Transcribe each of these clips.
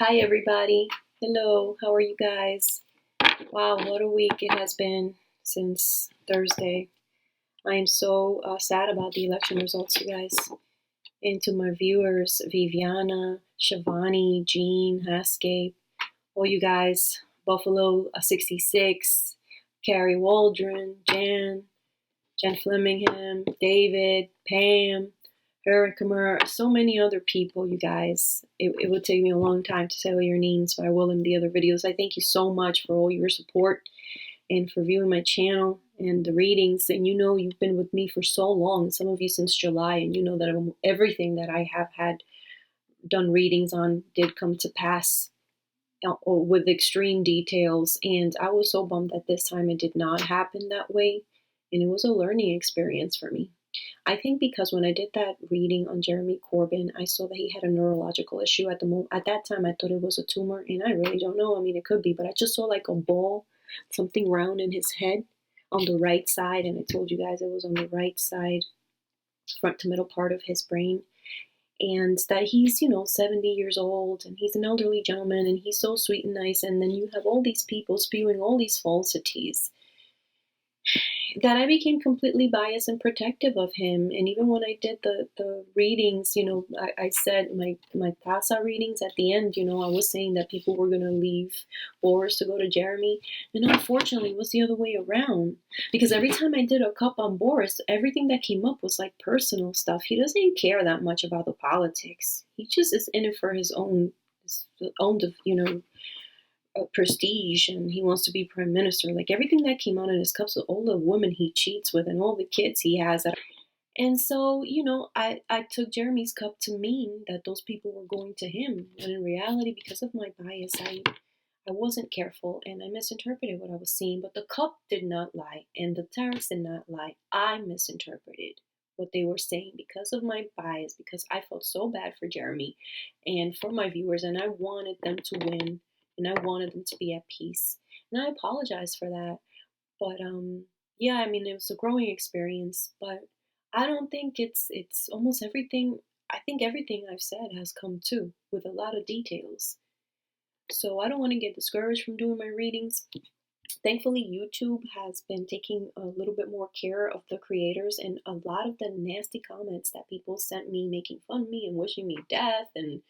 Hi, everybody. Hello, how are you guys? Wow, what a week it has been since Thursday. I am so sad about the election results, you guys. And to my viewers, Viviana, Shivani, Jean, Haskay, all you guys, Buffalo 66, Carrie Waldron, Jen Flemingham, David, Pam, Eric Kamara, so many other people, you guys. It would take me a long time to tell your names, but I will in the other videos. I thank you so much for all your support and for viewing my channel and the readings. And you know you've been with me for so long, some of you since July, and you know that everything that I have had done readings on did come to pass with extreme details. And I was so bummed that this time it did not happen that way. And it was a learning experience for me. I think because when I did that reading on Jeremy Corbyn, I saw that he had a neurological issue at the moment. At that time, I thought it was a tumor, and I really don't know. I mean, it could be, but I just saw like a ball, something round in his head on the right side, and I told you guys it was on the right side, front to middle part of his brain. And that he's, 70 years old, and he's an elderly gentleman, and he's so sweet and nice, and then you have all these people spewing all these falsities that I became completely biased and protective of him. And even when I did the readings, I said my Casa readings at the end, I was saying that people were going to leave Boris to go to Jeremy. And unfortunately, it was the other way around. Because every time I did a cup on Boris, everything that came up was like personal stuff. He doesn't care that much about the politics. He just is in it for his own, prestige, and he wants to be prime minister. Like everything that came out in his cups, all the women he cheats with and all the kids he has. And so, I took Jeremy's cup to mean that those people were going to him. When in reality, because of my bias, I wasn't careful and I misinterpreted what I was seeing. But the cup did not lie and the tariffs did not lie. I misinterpreted what they were saying because of my bias, because I felt so bad for Jeremy and for my viewers, and I wanted them to win and I wanted them to be at peace. And I apologize for that. But yeah, I mean, it was a growing experience, but I don't think it's almost everything. I think everything I've said has come to with a lot of details. So I don't want to get discouraged from doing my readings. Thankfully, YouTube has been taking a little bit more care of the creators, and a lot of the nasty comments that people sent me making fun of me and wishing me death and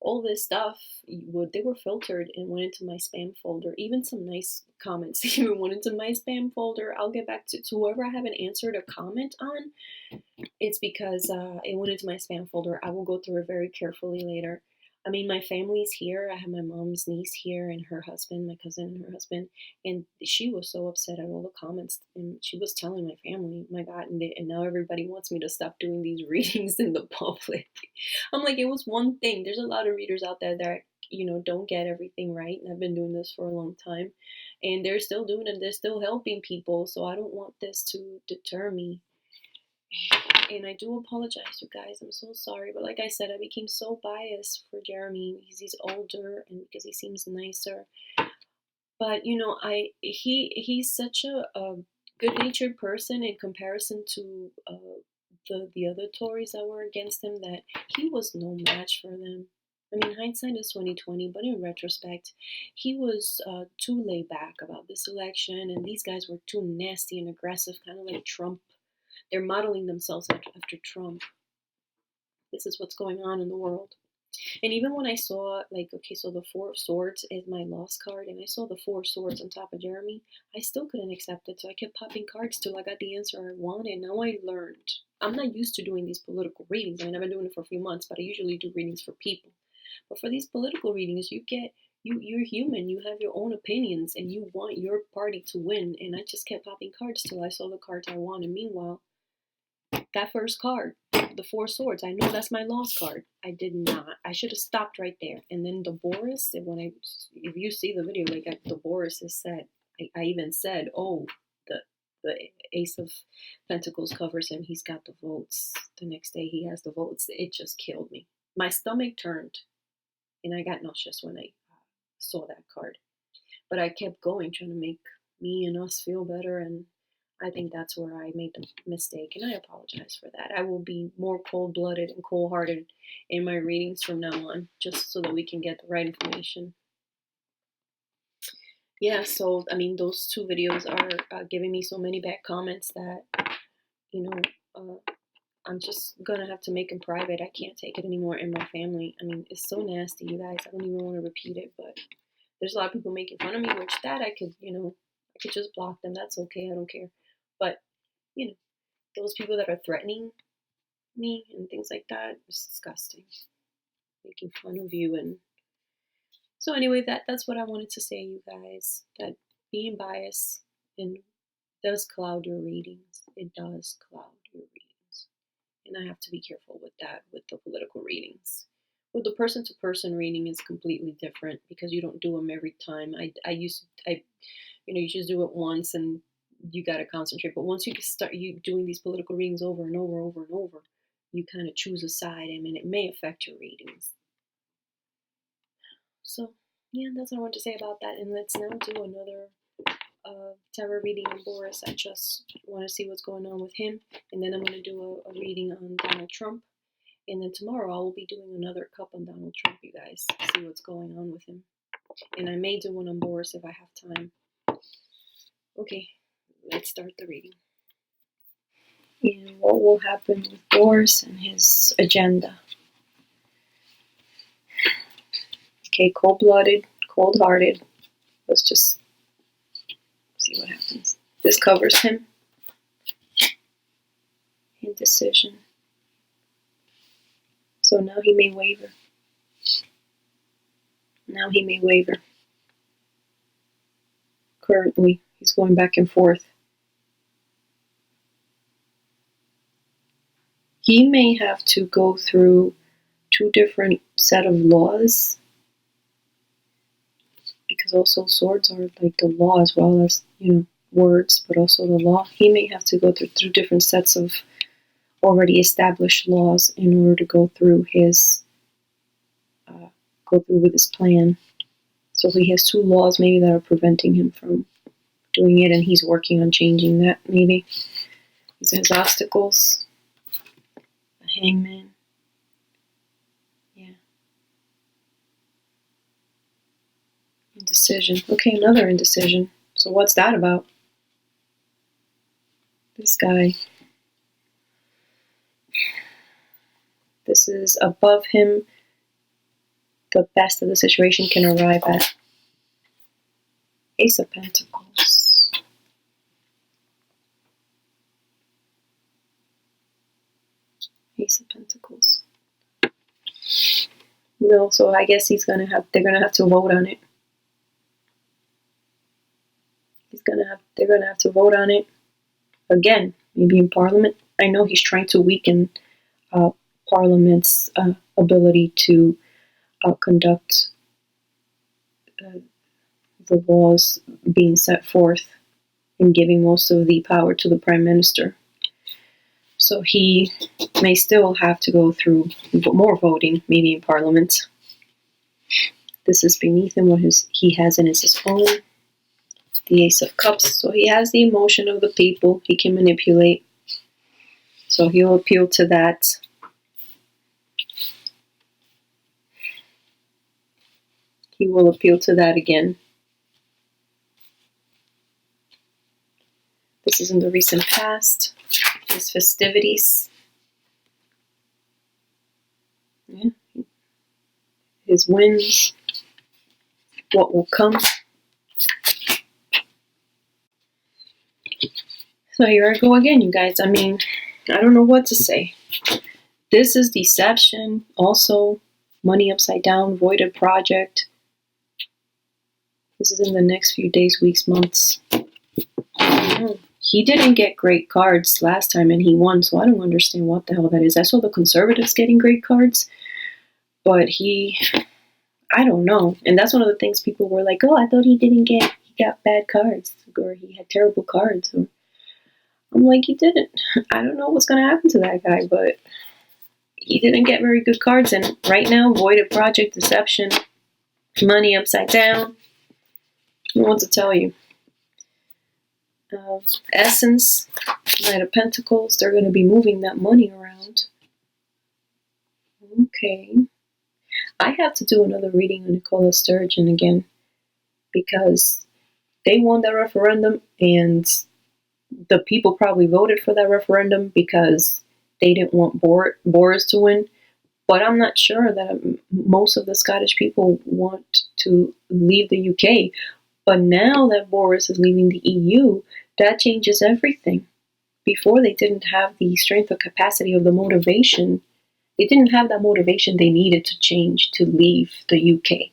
all this stuff, they were filtered and went into my spam folder. Even some nice comments even went into my spam folder. I'll get back to whoever I haven't answered a comment on. It's because it went into my spam folder. I will go through it very carefully later. I mean, my family's here. I have my mom's niece here and her husband, my cousin and her husband, and she was so upset at all the comments. And she was telling my family, my God, and now everybody wants me to stop doing these readings in the public. I'm like, it was one thing. There's a lot of readers out there that, don't get everything right. And I've been doing this for a long time. And they're still doing it. They're still helping people. So I don't want this to deter me. And I do apologize, you guys. I'm so sorry. But like I said, I became so biased for Jeremy because he's older and because he seems nicer. But he's such a good-natured person in comparison to the other Tories that were against him, that he was no match for them. I mean, hindsight is 2020, but in retrospect, he was too laid back about this election, and these guys were too nasty and aggressive, kind of like Trump. They're modeling themselves after Trump. This is what's going on in the world. And even when I saw, like, okay, so the Four of Swords is my lost card, and I saw the Four of Swords on top of Jeremy, I still couldn't accept it, so I kept popping cards till I got the answer I wanted. Now I learned. I'm not used to doing these political readings. I mean, I've been doing it for a few months, but I usually do readings for people. But for these political readings, you're human. You have your own opinions, and you want your party to win. And I just kept popping cards till I saw the cards I wanted. Meanwhile, that first card, the Four Swords, I know that's my lost card. I did not. I should have stopped right there. And then the Boris, if you see the video, like the Boris is said, I even said, oh, the Ace of Pentacles covers him. He's got the votes. The next day he has the votes. It just killed me. My stomach turned, and I got nauseous when I saw that card. But I kept going, trying to make me and us feel better, and I think that's where I made the mistake, and I apologize for that. I will be more cold-blooded and cold-hearted in my readings from now on, just so that we can get the right information. Yeah, so I mean, those two videos are giving me so many bad comments that, you know, I'm just gonna have to make them private. I can't take it anymore in my family. I mean, it's so nasty, you guys. I don't even want to repeat it, but there's a lot of people making fun of me, which that I could, I could just block them. That's okay. I don't care. But, you know, those people that are threatening me and things like that, it's disgusting. Making fun of you. And so anyway, that's what I wanted to say, you guys, that being biased and does cloud your readings. It does cloud your readings. And I have to be careful with that, with the political readings. With the person-to-person reading is completely different because you don't do them every time. You just do it once and you got to concentrate. But once you start doing these political readings over and over, over and over, you kind of choose a side. I mean, it may affect your readings. So, yeah, that's what I want to say about that. And let's now do another tarot reading on Boris. I just want to see what's going on with him. And then I'm going to do a reading on Donald Trump. And then tomorrow I will be doing another cup on Donald Trump, you guys. See what's going on with him. And I may do one on Boris if I have time. Okay, let's start the reading. And what will happen with Boris and his agenda. Okay, cold-blooded, cold-hearted. Let's just see what happens. This covers him. Indecision. So now he may waver. Now he may waver. Currently, he's going back and forth. He may have to go through two different set of laws, because also swords are like the law as well as, words, but also the law. He may have to go through different sets of already established laws in order to go through with his plan. So he has two laws maybe that are preventing him from doing it, and he's working on changing that maybe. These are his obstacles. The Hangman. Yeah. Indecision. Okay, another indecision. So what's that about? This guy. This is above him. The best of the situation can arrive at. Ace of Pentacles. Ace of Pentacles. So I guess they're gonna have to vote on it. They're gonna have to vote on it again, maybe in Parliament. I know he's trying to weaken Parliament's ability to conduct the laws being set forth and giving most of the power to the Prime Minister. So he may still have to go through more voting, maybe in Parliament. This is beneath him. What he has in his own. The Ace of Cups. So he has the emotion of the people. He can manipulate. So he'll appeal to that. He will appeal to that again. This is in the recent past. His festivities. Yeah. His wins. What will come. So here I go again, you guys. I mean, I don't know what to say. This is deception. Also, money upside down, voided project. This is in the next few days, weeks, months. I don't know. He didn't get great cards last time and he won, so I don't understand what the hell that is. I saw the Conservatives getting great cards, but I don't know. And that's one of the things people were like, oh, I thought he got bad cards, or he had terrible cards. Or, I'm like, he didn't. I don't know what's going to happen to that guy, but he didn't get very good cards. And right now, voided project, deception, money upside down. I don't know what to tell you. Essence, Knight of Pentacles, they're going to be moving that money around. Okay. I have to do another reading on Nicola Sturgeon again because they won that referendum and the people probably voted for that referendum because they didn't want Boris to win. But I'm not sure that most of the Scottish people want to leave the UK. But now that Boris is leaving the EU, that changes everything. Before, they didn't have the strength or capacity of the motivation. They didn't have that motivation they needed to change, to leave the UK.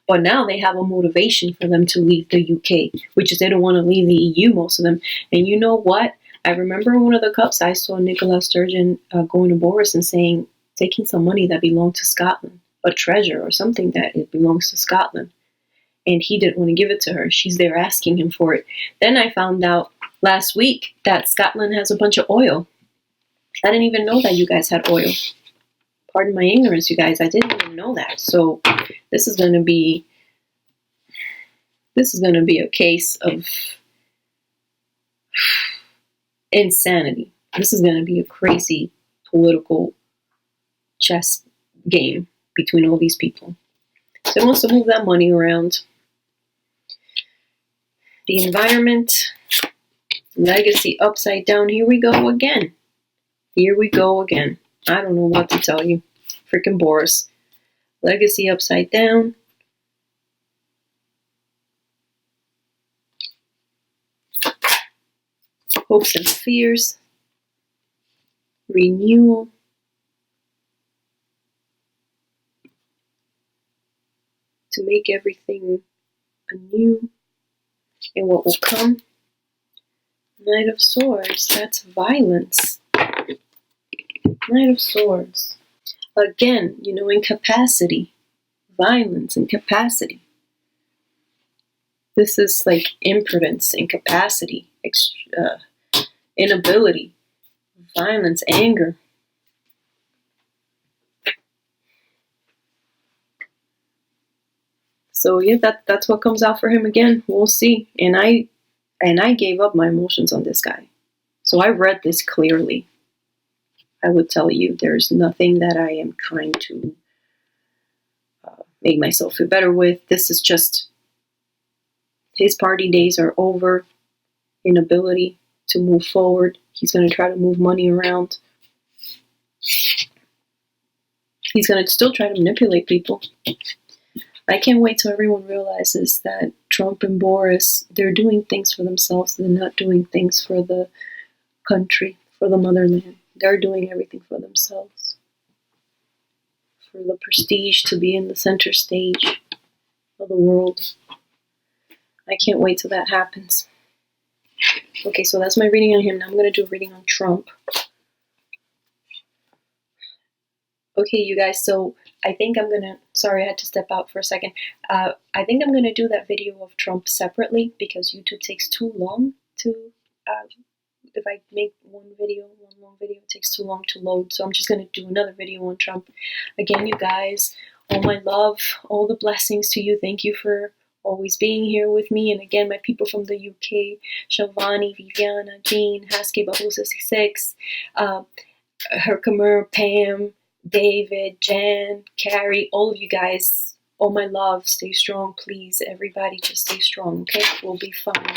But now they have a motivation for them to leave the UK, which is they don't want to leave the EU, most of them. And you know what? I remember in one of the cups, I saw Nicola Sturgeon going to Boris and saying, taking some money that belonged to Scotland, a treasure or something that it belongs to Scotland. And he didn't want to give it to her. She's there asking him for it. Then I found out last week that Scotland has a bunch of oil. I didn't even know that you guys had oil. Pardon my ignorance, you guys. I didn't even know that. So this is going to be a case of insanity. This is going to be a crazy political chess game between all these people. So he wants to move that money around. The environment, legacy upside down. Here we go again. Here we go again. I don't know what to tell you. Freaking Boris. Legacy upside down. Hopes and fears. Renewal. To make everything anew. And what will come? Knight of Swords. That's violence. Knight of Swords. Again, incapacity. Violence, incapacity. This is like impotence, incapacity, inability, violence, anger. So yeah, that's what comes out for him again. We'll see. And I gave up my emotions on this guy. So I read this clearly. I would tell you there's nothing that I am trying to make myself feel better with. This is just his party days are over. Inability to move forward. He's going to try to move money around. He's going to still try to manipulate people. I can't wait till everyone realizes that Trump and Boris, they're doing things for themselves. They're not doing things for the country, for the motherland. They're doing everything for themselves. For the prestige to be in the center stage of the world. I can't wait till that happens. Okay, so that's my reading on him. Now I'm going to do a reading on Trump. Okay, you guys, so I think I'm going to... Sorry, I had to step out for a second. I think I'm going to do that video of Trump separately because YouTube takes too long to... if I make one long video, it takes too long to load. So I'm just going to do another video on Trump. Again, you guys, all my love, all the blessings to you. Thank you for always being here with me. And again, my people from the UK, Shavani, Viviana, Jean, Haskell, Babu66, Herkimer, Pam, David, Jan, Carrie, all of you guys, all my love, stay strong, please. Everybody just stay strong, okay? We'll be fine.